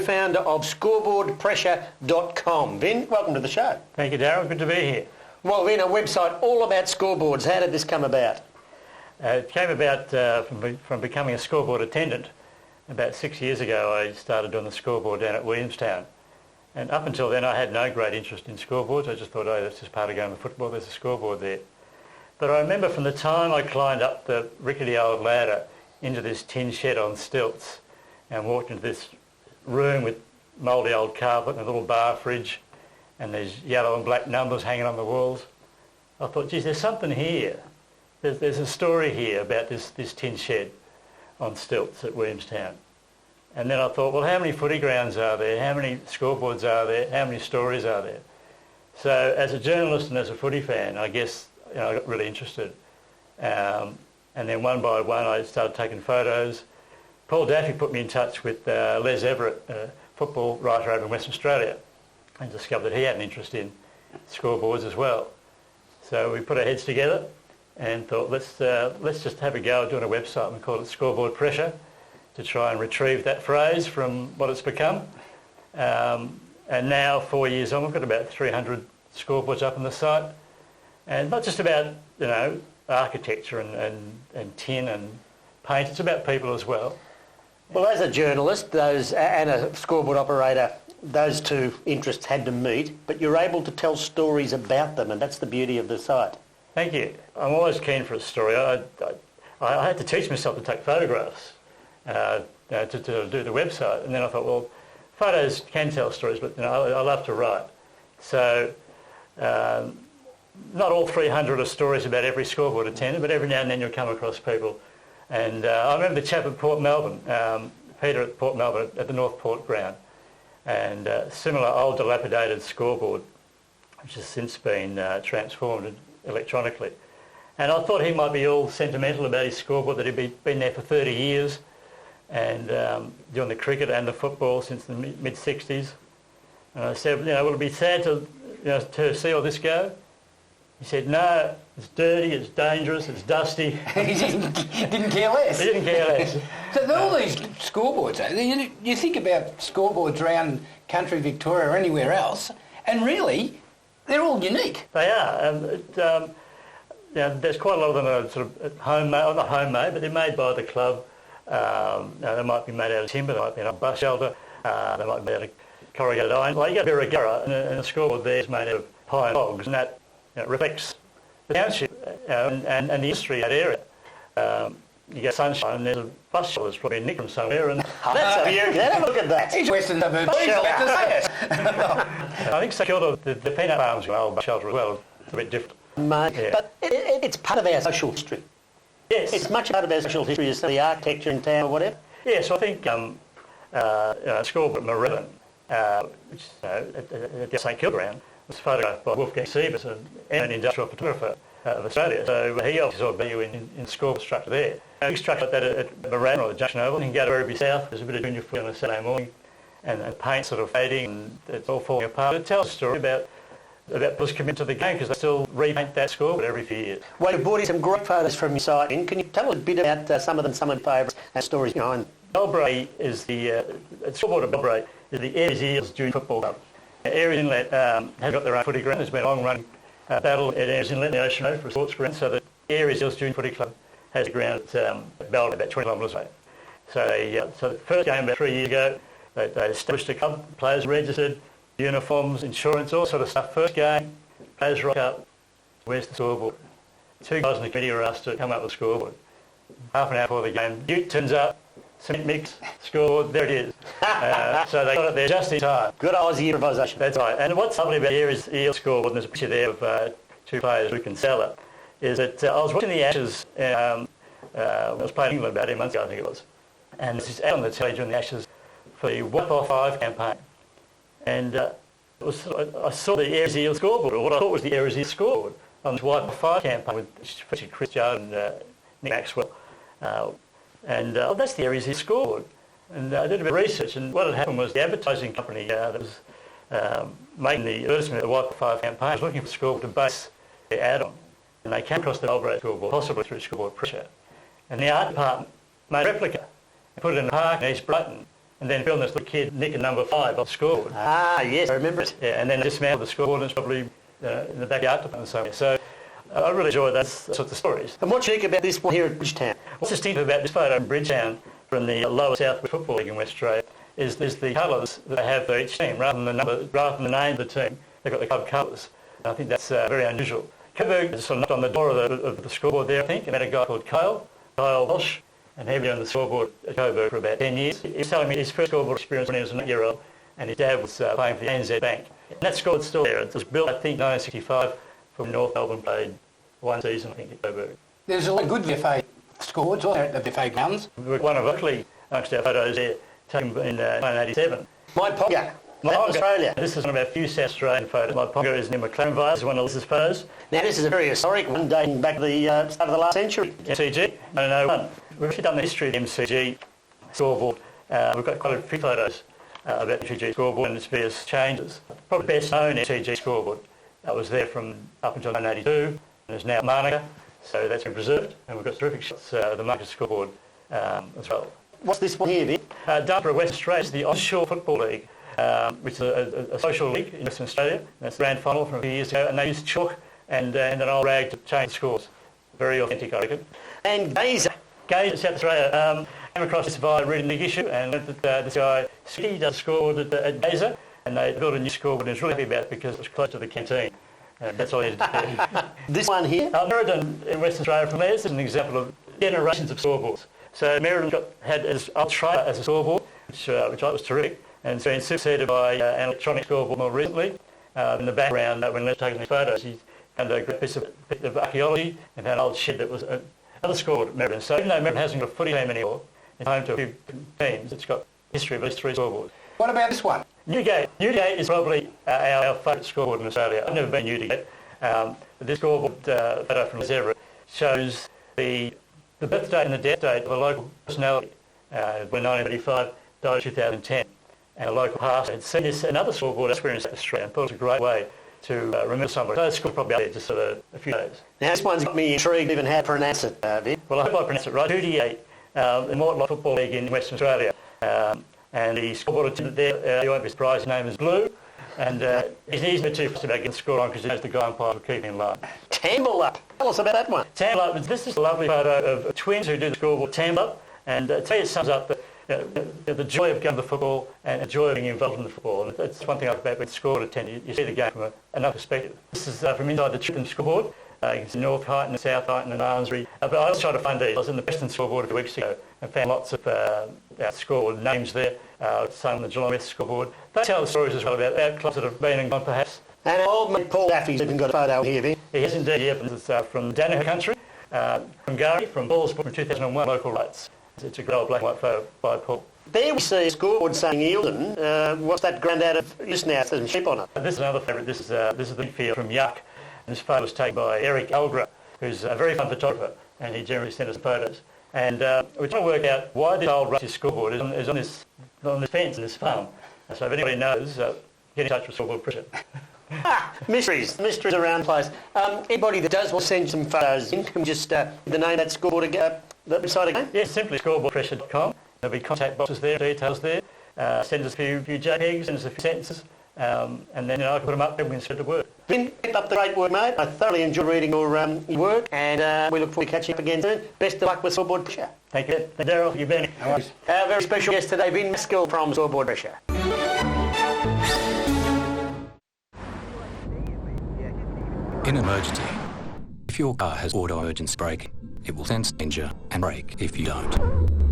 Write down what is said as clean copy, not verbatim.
co-founder of Scoreboardpressure.com. Vin, welcome to the show. Thank you, Darren. Good to be here. Well, Vin, a website all about scoreboards. How did this come about? It came about from becoming a scoreboard attendant. About 6 years ago, I started doing the scoreboard down at Williamstown. And up until then, I had no great interest in scoreboards. I just thought, oh, that's just part of going to football. There's a scoreboard there. But I remember from the time I climbed up the rickety old ladder into this tin shed on stilts and walked into this room with mouldy old carpet and a little bar fridge and these yellow and black numbers hanging on the walls, I thought, geez, there's something here. There's a story here about this tin shed on stilts at Williamstown. And then I thought, well, how many footy grounds are there? How many scoreboards are there? How many stories are there? So as a journalist and as a footy fan, I guess I got really interested. And then one by one, I started taking photos. Paul Daffy put me in touch with Les Everett, a football writer over in Western Australia, and discovered that he had an interest in scoreboards as well. So we put our heads together and thought, let's just have a go at doing a website, and we called it Scoreboard Pressure, to try and retrieve that phrase from what it's become. And now, 4 years on, we've got about 300 scoreboards up on the site. And not just about, architecture and tin and paint, it's about people as well. Well, as a journalist and a scoreboard operator, those two interests had to meet, but you're able to tell stories about them, and that's the beauty of the site. Thank you. I'm always keen for a story. I had to teach myself to take photographs to do the website, and then I thought, well, photos can tell stories, but I love to write. So not all 300 are stories about every scoreboard attendant, but every now and then you'll come across people. And I remember the chap at Port Melbourne, Peter at Port Melbourne at the North Port ground, and similar old dilapidated scoreboard, which has since been transformed electronically. And I thought he might be all sentimental about his scoreboard, that he'd been there for 30 years and doing the cricket and the football since the mid-60s. And I said, will it be sad to see all this go? He said, no, it's dirty, it's dangerous, it's dusty. He didn't care less. He didn't care less. So all these scoreboards, you think about scoreboards around country Victoria or anywhere else, and really, they're all unique. They are. There's quite a lot of them that are sort of homemade, or not homemade, but they're made by the club. They might be made out of timber, they might be in a bus shelter, they might be made out of corrugated iron. Like you get a Birregurra, and a scoreboard there is made out of pine logs, and that reflects the township and the industry in that area. You get sunshine, and there's a bus shelter that's probably nicked from somewhere, and That's a beauty. Have a look at that. It's Western suburbs. I think St Kilda, the peanut farms, an old bus shelter as well, it's a bit different. Mate, Yeah. but it's part of our social history. Yes. It's much part of our social history as the architecture in town or whatever. Yeah, so I think Scoreboard Marilyn, which at the St Kilda ground, was photographed by Wolfgang Siebers, an industrial photographer of Australia. So he obviously saw value in the scoreboard structure there. A big structure like that at Moran or the Junction Oval, you can go to Werribee South, there's a bit of junior footy on a Saturday morning, and paint sort of fading, and it's all falling apart. It tells a story about people's commitment to the game, because they still repaint that scoreboard every few years. Well, you've brought in some great photos from your site. Can you tell us a bit about some of your favourites and stories behind? Belbrae is the scoreboard of Belbrae is the Ayers Eels Junior Football Club. Ayers Inlet have got their own footy ground. There's been a long-running battle at Ayers Inlet in the Ocean Road for a sports ground, so the Ayers Eels Junior Footy Club has a ground at Belbrae, about 20 kilometres away. So the first game about 3 years ago, they established a club, players registered, uniforms, insurance, all sort of stuff. First game, players rock up, where's the scoreboard? Two guys in the committee were asked to come up with a scoreboard. Half an hour before the game, Ute turns up, cement mix, scoreboard, there it is. So they got it there just in time. Good Aussie improvisation. That's right. And what's lovely about here is the Eel scoreboard, and there's a picture there of two players who can sell it, is that I was watching the Ashes, I was playing England about 8 months ago, I think it was, and this is out on the telly during the Ashes for the Wipe Off 5 campaign. And I saw the Ayers Eel scoreboard, or what I thought was the Ayers Eel scoreboard, on this Wipe Off 5 campaign with Chris Judd and Nick Maxwell. That's the Ayers Eel scoreboard. And I did a bit of research, and what had happened was the advertising company that was making the advertisement of the Wipe Off 5 campaign was looking for a scoreboard to base their ad on. And they came across the Belbrae scoreboard, possibly through Scoreboard Pressure. And the art department made a replica and put it in a park in East Brighton. and then filmed this little kid nicking number 5 off the scoreboard. Ah, yes, I remember it. Yeah, and then dismantled the scoreboard and it's probably in the backyard somewhere. So I really enjoy those sorts of stories. And what's unique about this one here at Bridgetown? What's distinctive about this photo in Bridgetown from the lower South West Football League in West Australia is there's the colours that they have for each team. Rather than the name of the team, they've got the club colours. And I think that's very unusual. Coburg sort of knocked on the door of the scoreboard there, I think, and met a guy called Kyle Walsh, and he'd been on the scoreboard at Coburg for about 10 years. He was telling me his first scoreboard experience when he was an 8-year-old, and his dad was playing for the ANZ Bank. And that scoreboard's still there. It was built, I think, 1965, from North Melbourne, played one season, I think, at Coburg. There's a lot of good VFA scoreboards on there at the VFA grounds. One of luckily amongst our photos there, taken in 1987. My Ponga. Australia. This is one of our few South Australian photos. My Ponga is near McLaren Vase, is one of Liz's photos. Now this is a very historic one, dating back to the start of the last century. MCG, 1901. We've actually done the history of the MCG scoreboard. We've got quite a few photos about the MCG scoreboard and its various changes. Probably best known MCG scoreboard was there from up until 1982 and is now Monica, so that's been preserved. And we've got terrific shots of the Monica scoreboard as well. What's this one here, Vic? Done for Western Australia, it's the Offshore Football League, which is a social league in Western Australia. That's the grand final from a few years ago, and they used chalk and an old rag to change the scores. Very authentic, I reckon. And Gazer. Gazer, South Australia, came across this via a reading league issue, and this guy, Ski, does a scoreboard at Gazer, and they built a new scoreboard, and he was really happy about it because it was close to the canteen. And that's all he needed to do. This one here? Meriden in Western Australia, from there, this is an example of generations of scoreboards. So Meriden had his old trailer as a scoreboard, which I thought was terrific, and it's been succeeded by an electronic scoreboard more recently. In the background, when they're taking the photos, he found a great piece of archaeology and found an old shed that was another scoreboard at Meriden. So even though Meriden hasn't got a footy team anymore, it's home to a few teams, it's got history of at least 3 scoreboards. What about this one? Newgate. Newgate is probably our favourite scoreboard in Australia. I've never been to Newgate, but this scoreboard photo from Liz Everett shows the birth date and the death date of a local personality. When 1935 died in 2010, and a local pastor had seen this another scoreboard elsewhere in South Australia and thought it was a great way to remember somebody. So this scoreboard probably out there just for a few days. Now this one's got me intrigued even how to pronounce it, Vic. Well, I hope I pronounce it right. 38, the Mortlake Football League in Western Australia. And the scoreboard attendant there, you won't be surprised, his name is Blue. And he's easy to fuss about getting the score on because he knows the guy umpires will keep him in line. Tambler. Tell us about that one. Tambler, this is a lovely photo of twins who do the scoreboard Tambler. And to me it sums up the joy of going to the football and the joy of being involved in the football. And that's one thing I like about with scoreboard attendant. You see the game from another perspective. This is from inside the Chipping scoreboard. You can see North Height and South Height and Armsbury. But I was trying to find these. I was in the Preston scoreboard a few weeks ago and found lots of scoreboard names there. Some on the Geelong West scoreboard. They tell the stories as well about clubs that have been and gone perhaps. And our old mate Paul Daffy's even got a photo here, Vic. He has indeed. Yeah, it's from Danaher country, from Gary, from Ballsbrook from 2001 local rights. It's a great old black and white photo by Paul. There we see a scoreboard saying Eildon. What's that ground out of just now? There's some sheep on it. This is another favourite. This is the field from Yuck. And this photo was taken by Eric Algra, who's a very fun photographer, and he generally sent us photos. And we're trying to work out why this old rusty scoreboard is on this fence in this farm. So if anybody knows, get in touch with Scoreboard Pressure. Mysteries around the place. Anybody that does want to send some photos in, can just the name of that scoreboard again, the website again? Yes, simply scoreboardpressure.com. There'll be contact boxes there, details there. Send us a few JPEGs, send us a few sentences, and then I can put them up there and we can spread the word. Vin, keep up the great work, mate. I thoroughly enjoyed reading your work, and we look forward to catching up again soon. Best of luck with Scoreboard Pressure. Thank you. Daryl, you've been. Our very special guest today, Vin Maskell from Scoreboard Pressure. In an emergency, if your car has auto emergency braking, it will sense danger and brake if you don't.